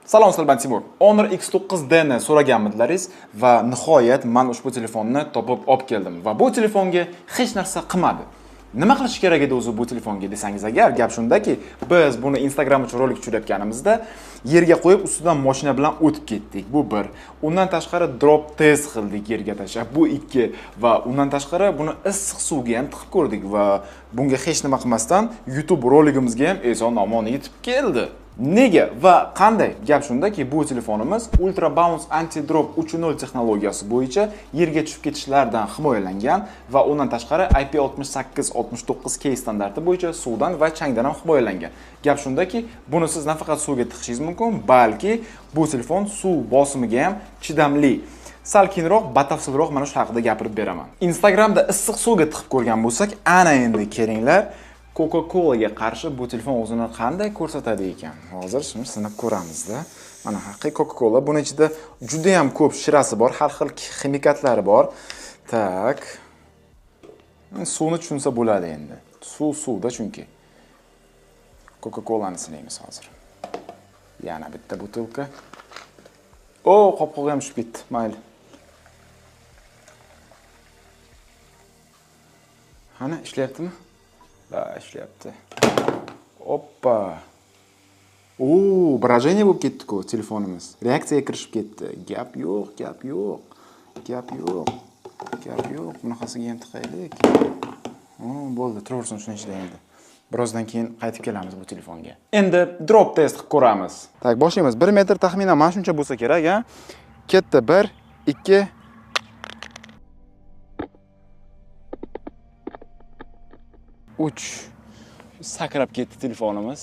Salom sizlar, Timur. Honor X9D ni so'raganmidlaringiz va nihoyat men ushbu telefonni topib olib keldim va bu telefonga hech narsa qilmadi. Nima qilish kerak edi o'zi bu telefonga desangiz agar, gap shundaki, biz buni Instagram uchun rolik tushirayotganimizda yerga qo'yib ustidan mashina bilan o'tib ketdik. Bu bir. Undan tashqari drop test qildik yerga tashlab. Bu ikki va undan tashqari buni issiq suvga ham tiqib ko'rdik va bunga hech nima qilmasdan YouTube roligimizga ham eson-omon yetib keldi. Nega va qanday? Gap shundaki, bu telefonimiz Ultra Bounce Anti-Drop 3.0 texnologiyasi bo'yicha yerga tushib ketishlardan himoyalangan va undan tashqari IP68-69K standarti bo'yicha suvdan va changdan ham himoyalangan. Gap shundaki, buni siz nafaqat suvga tiqishingiz mumkin, balki bu telefon suv bosimiga ham chidamli. Sal keyinroq batafsilroq mana shu haqida gapirib beraman. Instagramda issiq suvga tiqib ko'rgan bo'lsak, ana endi kelinglar. Coca-Colaga qarshi bu telefon o'zini qanday ko'rsatadi ekan? Hozir shuni sinab ko'ramizda. Mana haqiqiy Coca-Cola, buni ichida juda ham ko'p shirasi bor, har xil ximikatlari bor. Tak. Suvni tushunsa bo'ladi endi. Suvda chunki. Coca-Colani sinaymiz hozir. Yana bitta butilka. Qopqog'i ham tushib ketdi. Mayli. Ana ishlayaptimi? Ishlayapti. Oppa. Брожение bo'lib ketdi-ku telefonimiz. Reaksiyaga kirishib ketdi. Gap yo'q. Bunaqasiga ham tiqaylik. Bo'ldi, turaversin shuni ichida endi. Birozdan keyin qaytib kelamiz bu telefonga. Endi drop test qilib ko'ramiz. Tak, boshlaymiz. 1 metr taxminan mana shuncha bo'lsa kerak, ha? Ketdi 1, 2 3. Sakrab ketdi telefonimiz.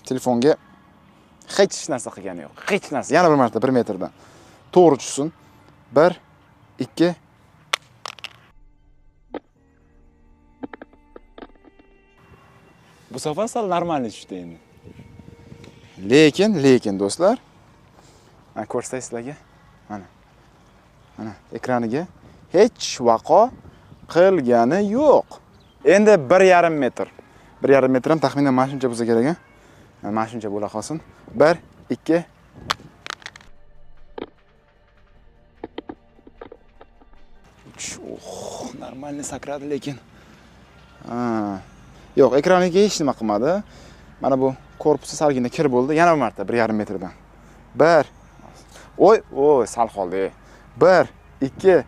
Telefonga hech narsa qilgani yo'q. Hech narsa. Yana bir marta 1 metrdan. To'g'ri tushsin. 1 2 Bu safar sal normal tushdi endi. Lekin do'stlar, mana ko'rsatay sizlarga. Mana ekraniga hech vaqo qilgani yo'q. Endi 1,5 metr. 1,5 metr ham taxminan mana shuncha bo'lsa kerak, ha? Mana shuncha bo'la qolsin. 1 2 3. Normalni sakradi lekin. Yo'q, ekraniga hech nima qilmadi. Mana bu korpusi salgina kir bo'ldi. Yana bir marta 1,5 metrdan. 1 sal qoldi. 1 2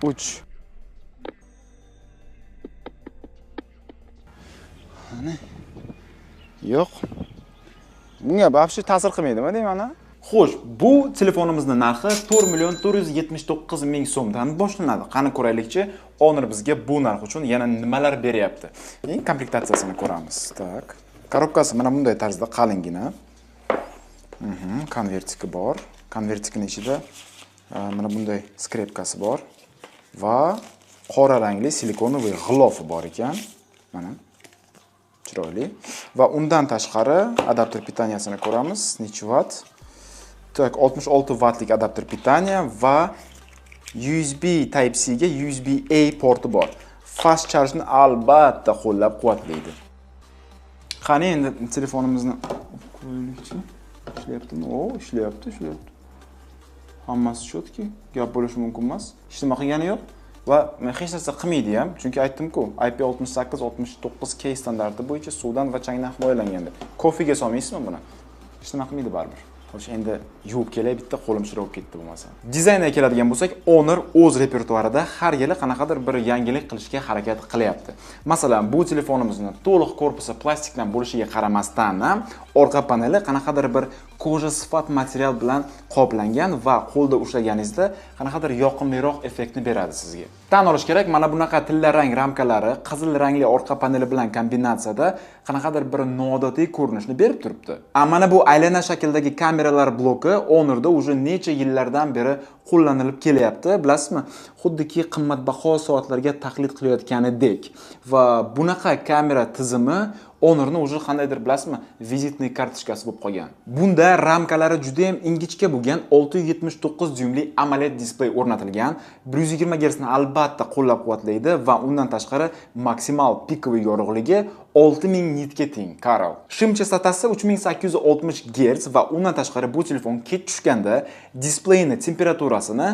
3. Yo'q. Bunga babshi ta'sir qilmaydimi deyman-a? Xo'sh, bu telefonimizning narxi 4,479,000 so'mdan boshlanadi. Qani ko'raylikchi, Honor bizga bu narx uchun yana nimalar beryapti. Keyin komplektatsiyasini ko'ramiz. Tak. Korobkasi mana bunday tarzda qalingina. Konvertiki bor. Konvertikning ichida mana bunday skrepkasi bor va qora rangli silikonoviy g'ilofi bor ekan. Mana chiroyli. Va undan tashqari adapter pitaniyasini ko'ramiz. Necha watt? Tak, 66 wattlik adapter pitaniya va USB Type-C ga USB-A porti bor. Fast charge ni albatta qo'llab-quvvatlaydi. Qani endi telefonimizni qo'yaylikchi. Ishlayaptimi? Ishlayapti. Hammasi chotki, gap bo'lishi mumkin emas. Hech nima qilgani yo'q. Va hech narsa qilmaydi ham, chunki aytdim-ku, IP68-69K standarti bo'yicha suvdan va changdan himoyalangan deb. Kofega solmaysizmi buni? Hech nima qilmaydi baribir. Xo'sh, endi yuvib kelay, bitta qo'lim shirab ketdi bo'lmasa. Dizaynga keladigan bo'lsak, Honor o'z repertuarida har yili qanaqadir bir yangilik qilishga harakat qilyapti. Masalan, bu telefonimizni to'liq korpusi plastikdan bo'lishiga qaramasdan ham orqa paneli qanaqadir bir koja sifat material bilan qoplangan va qo'lda ushlaganingizda qanaqadir yoqimliroq effektni beradi sizga. Tan olish kerak, mana bunaqa tilla rang ramkalari qizil rangli orqa paneli bilan kombinatsiyada qanaqadir bir noodatiy ko'rinishni berib turibdi. Mana bu aylana shakldagi kameralar bloki Honorda уже necha yillardan beri qo'llanilib kelyapti, bilasizmi? Xuddiki qimmatbaho soatlarga taqlid qilayotganidek. Va bunaqa kamera tizimi Honorni уже qandaydir bilasizmi, vizitniy kartochkasi bo'lib qolgan. Bunda ramkalari juda ham ingichka bo'lgan 679 dyumli AMOLED displey o'rnatilgan. 120 Hz ni albatta qo'llab-quvvatlaydi va undan tashqari maksimal pikoviy yorug'ligi 6000 nitga teng, Karol. Shim chastotasi 3860 Hz va undan tashqari bu telefon kech tushganda displeyni temperaturasini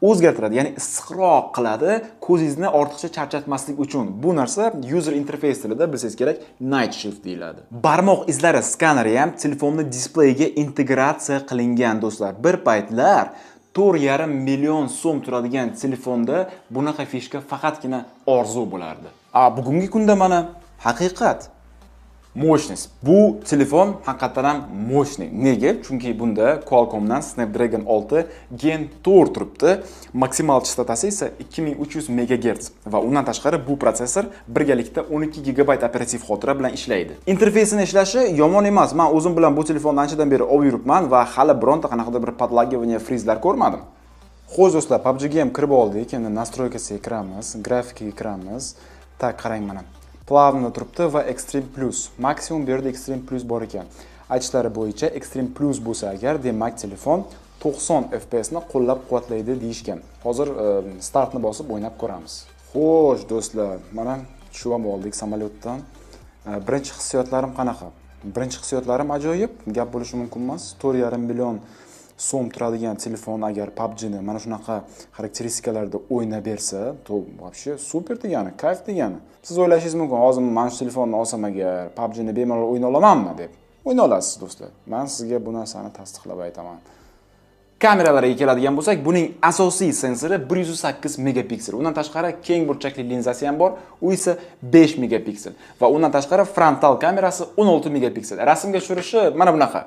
o'zgartiradi, ya'ni issiqroq qiladi, ko'zingizni ortiqcha charchatmaslik uchun. Bu narsa user interface tilida bilsangiz kerak, night shift deyiladi. Barmoq izlari skaneri ham telefonni displeyga integratsiya qilingan do'stlar. Bir paytlar 4,5 million so'm turadigan telefonda bunaqa fishka faqatgina orzu bo'lardi. Bugungi kunda mana haqiqat. Mo'shnis. Bu telefon haqiqatan ham mo'shni. Nega? Chunki bunda Qualcommdan Snapdragon 6 Gen 4 turibdi. Maksimal chastotasi esa 2300 MHz va undan tashqari bu prosessor birgalikda 12 GB operativ xotira bilan ishlaydi. Interfeysini ishlashi yomon emas. Men o'zim bilan bu telefonni anchadan beri olib yuribman va hali bironta qanaqadir bir patlagiya frizlar ko'rmadim. Xo'sh do'stlar, PUBG ga ham kirib oldik. Endi nastroykasiga kiramiz, grafikaga kiramiz. Tak, qarang mana. Plavno turibdi va Extreme Plus. Maksimum bu yerda Extreme Plus bor ekan. Aytishlari bo'yicha Extreme Plus bo'lsa agar, demak telefon 90 FPS ni qo'llab-quvvatlaydi deyishgan. Hozir startni bosib o'ynab ko'ramiz. Xo'sh do'stlar, mana tushib ham oldik samolyotdan. Birinchi hissiyotlarim qanaqa? Birinchi hissiyotlarim ajoyib. Gap bo'lishi mumkin emas. 4,5 million so'm turadigan telefon agar PUBG ni mana shunaqa xarakteristikalarda o'ynab bersa, to вообще super degani, kayf degani. Siz o'ylashingiz mumkin, hozir men shu telefonni olsam agar PUBG ni bemalol o'yna olamanmi deb. O'yna olasiz do'stlar. Men sizga bu narsani tasdiqlab aytaman. Kameralarga keladigan bo'lsak, buning asosiy sensori 108 megapiksel. Undan tashqari keng burchakli linzasi ham bor, u esa 5 megapiksel va undan tashqari frontal kamerasi 16 megapiksel. Rasmga tushirishi mana bunaqa.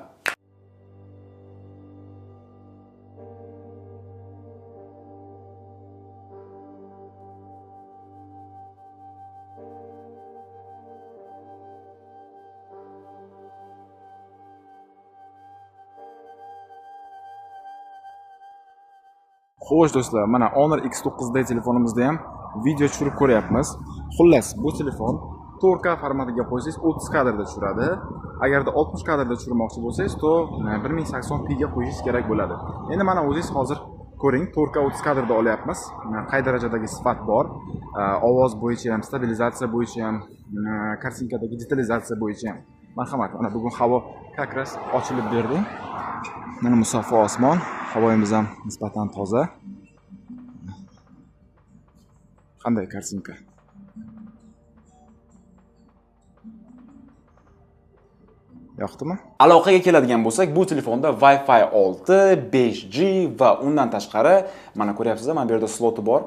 Xo'sh do'stlar, mana Honor X9 da telefonimizda ham video tushirib ko'ryapmiz. Xullas, bu telefon 4K formatiga qo'ysangiz 30 kadrda tushiradi. Agarda 60 kadrda tushirmoqchi bo'lsangiz, to 1080p ga qo'yishingiz kerak bo'ladi. Endi mana o'zingiz hozir ko'ring, 4K 30 kadrda olyapmiz. Qay darajadagi sifat bor? Ovoz bo'yicha ham, stabilizatsiya bo'yicha ham, kartinkadagi detalizatsiya bo'yicha ham. Marhamat, mana bugun havo kakras ochilib berdi. Mana musaffo osmon, havoyimiz ham nisbatan toza. Qanday kartinka? Yoqdimi? Aloqaga keladigan bo'lsak, bu telefonda Wi-Fi 6, 5G va undan tashqari, mana ko'ryapsizlar, mana bu yerda sloti bor.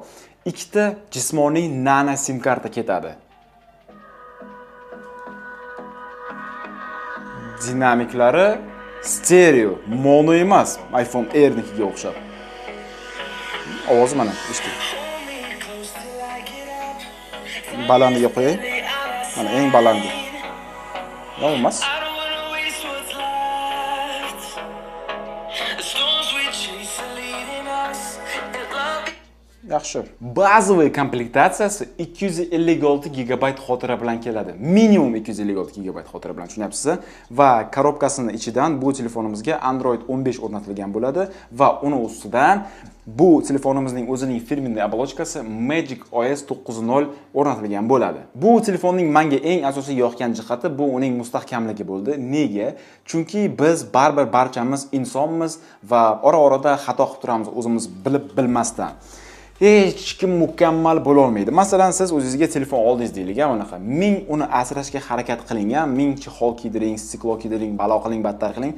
Ikkita jismoniy nano sim karta ketadi. Dinamiklari stereo, mono emas, iPhone Air nikiga o'xshab. Ovozi mana, eshiting. Balandiga qo'yay. Mana eng balandi. Yo'q emas. Yaxshi. Bazaviy komplektatsiyasi 256 GB xotira bilan keladi. Minimum 256 GB xotira bilan, tushunyapsizmi? Va korobkasining ichidan bu telefonimizga Android 15 o'rnatilgan bo'ladi va uni ustidan bu telefonimizning o'zining firmenniy оболочкасы Magic OS 9.0 o'rnatilgan bo'ladi. Bu telefonning menga eng asosiy yoqgan jihati bu uning mustahkamligi bo'ldi. Nega? Chunki biz baribir barchamiz insonmiz va ora-orada xato qilib turamiz, o'zimiz bilib bilmasdan. Hech kim mukammal bo'la olmaydi. Masalan, siz o'zingizga telefon oldingiz deylik, unaqa. Ming uni asrashga harakat qiling, ming chihol kiydiring, stiklo kiydiring, balo qiling, battar qiling,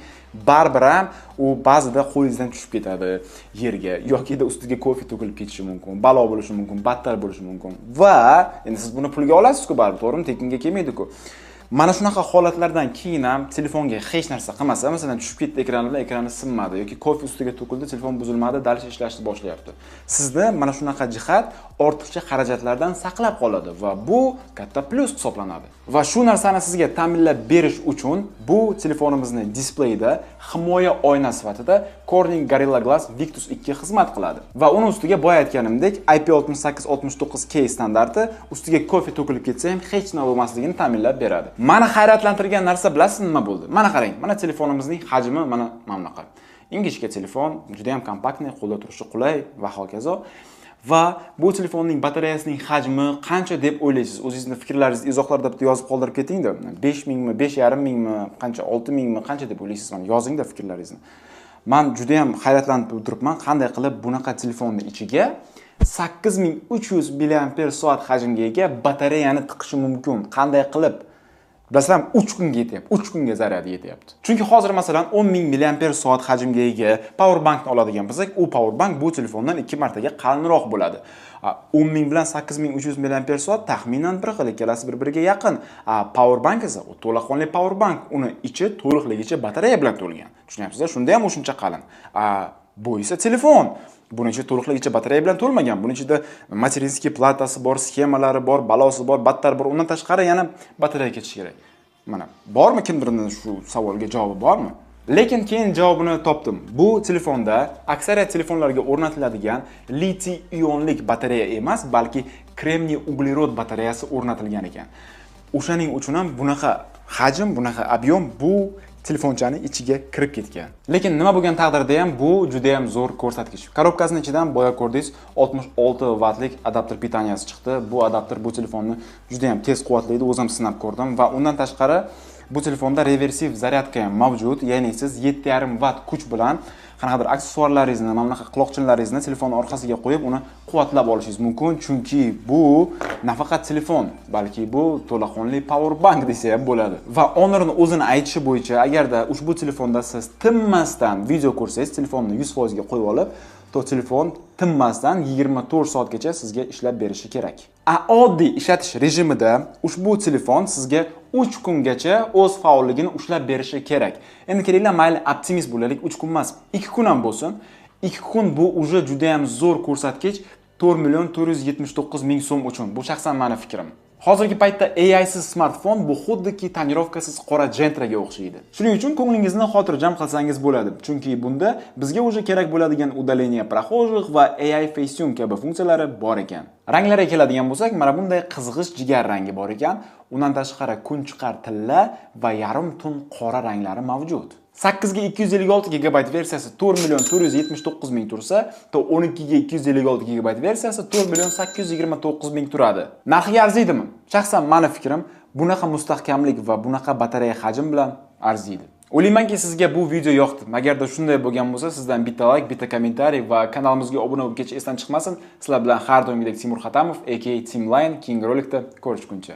baribir ham u ba'zida qo'lingizdan tushib ketadi yerga yoki ustiga kofe to'kilib ketishi mumkin, balo bo'lishi mumkin, battar bo'lishi mumkin. Va endi siz buni pulga olasiz-ku baribir, to'g'rimi? Tekinga kelmaydi-ku. Mana shunaqa holatlardan keyin ham telefonga hech narsa qilmasa, masalan, tushib ketdi ekrani sinmadi yoki kofe ustiga to'kildi, telefon buzilmadi, dalish ishlashni boshlayapti. Sizni mana shunaqa jihat ortiqcha xarajatlardan saqlab qoladi va bu katta plyus hisoblanadi. Va shu narsani sizga ta'minlab berish uchun bu telefonimizni displeyida himoya oyna sifatida Corning Gorilla Glass Victus 2 xizmat qiladi. Va uni ustiga boya aytganimdek IP68-69K standarti ustiga kofe to'kilib ketsa ham hech nima bo'lmasligini ta'minlab beradi. Mani hayratlantirgan narsa bilasizmi nima bo'ldi? Mana qarang, mana telefonimizning hajmi mana bunaqa. Ingichka telefon, juda ham kompaktniy, qo'lda turishi qulay va hokazo. Va bu telefonning batareyasining hajmi qancha deb o'ylaysiz? O'zingizning fikrlaringizni izohlarda bitta yozib qoldirib keting-da. 5000 mi, 5500 mingmi, qancha 6000 mi, qancha deb o'ylaysiz? Mana yozing-da fikrlaringizni. Men juda ham hayratlanib turibman, qanday qilib bunaqa telefonning ichiga 8300 mAh hajmga ega batareyani tiqishi mumkin. Qanday qilib? Bilasizlar, 3 kunga yetyapti. 3 kunga zaryadi yetyapti. Chunki hozir masalan 10000 mAh hajmga ega power bankni oladigan bo'lsak, u power bank bu telefondan 2 martaga qalinroq bo'ladi. 10000 bilan 8300 mAh taxminan bir xil, ikkalasi bir-biriga yaqin. Power bank esa u to'laqonli power bank, uni ichi to'liqligicha batareya bilan to'lgan. Tushunyapsizlar? Shunda ham o'shuncha qalin. Bu esa telefon. Buning ichida to'liqligicha batareya bilan to'lmagan. Buning ichida materinskiy platasi bor, sxemalari bor, balosi bor, battar bor. Undan tashqari yana batareya ketishi kerak. Mana, bormi kimdirning shu savolga javobi bormi? Lekin keyin javobini topdim. Bu telefonda aksariyat telefonlarga o'rnatiladigan litiy-ionlik batareya emas, balki kremniy uglerod batareyasi o'rnatilgan ekan. O'shaning uchun ham bunaqa hajm, bunaqa ob'yom bu telefonchani ichiga kirib ketgan. Lekin nima bo'lgan taqdirda ham bu juda ham zo'r ko'rsatkich. Korobkasining ichidan boya ko'rdingiz 66 vatlik adapter pitaniyasi chiqdi. Bu adapter bu telefonni juda ham tez quvvatlaydi. O'zim sinab ko'rdim va undan tashqari bu telefonda reversiv zaryadka ham mavjud. Ya'ni siz 7,5 vatt kuch bilan qanaqadir aksessuarlaringizni, mana bunaqa quloqchinlaringizni telefon orqasiga qo'yib uni quvvatlab olishingiz mumkin. Chunki bu nafaqat telefon, balki bu to'laqonli power bank desa ham bo'ladi. Va Honor'ning o'zini aytishi bo'yicha, agarda ushbu telefonda siz tinmasdan video ko'rsangiz, telefonni 100% ga qo'yib olib, to telefon tinmasdan 24 soatgacha sizga ishlab berishi kerak. Oddiy ishlatish rejimida ushbu telefon sizga 3 kungacha o'z faolligini ushlab berishi kerak. Endi kelinglar, mayli optimist bo'laylik, 3 kun emas, 2 kun ham bo'lsin. 2 kun bu uje juda ham zo'r ko'rsatkich 4,479,000 so'm uchun. Bu shaxsan meni fikrim. Hozirgi paytda AI siz smartfon bu xuddiki tonirovkasiz qora Gentraga o'xshaydi. Shuning uchun ko'nglingizni xotirjam qilsangiz bo'ladi. Chunki bunda bizga o'zi kerak bo'ladigan udalение прохожих va AI FaceTune kabi funksiyalari bor ekan. Ranglariga keladigan bo'lsak, mana bunday qizg'ish jigar rangi bor ekan. Undan tashqari kunchiqar tilla va yarim tun qora ranglari mavjud. 8 ga 256 GB versiyasi 4,479,000 tursa, to 12 ga 256 GB versiyasi 4,829,000 turadi. Narxiga arziydimi? Shaxsan meni fikrim, bunaqa mustahkamlik va bunaqa batareya hajm bilan arziydi. O'ylaymanki sizga bu video yoqdi. Agarda shunday bo'lgan bo'lsa, sizdan bitta like, bitta kommentariy va kanalimizga obuna bo'lib ketish esdan chiqmasin. Sizlar bilan har doimgidek Timur Xatamov, aka Team Line, keyingi rolikda ko'rishguncha.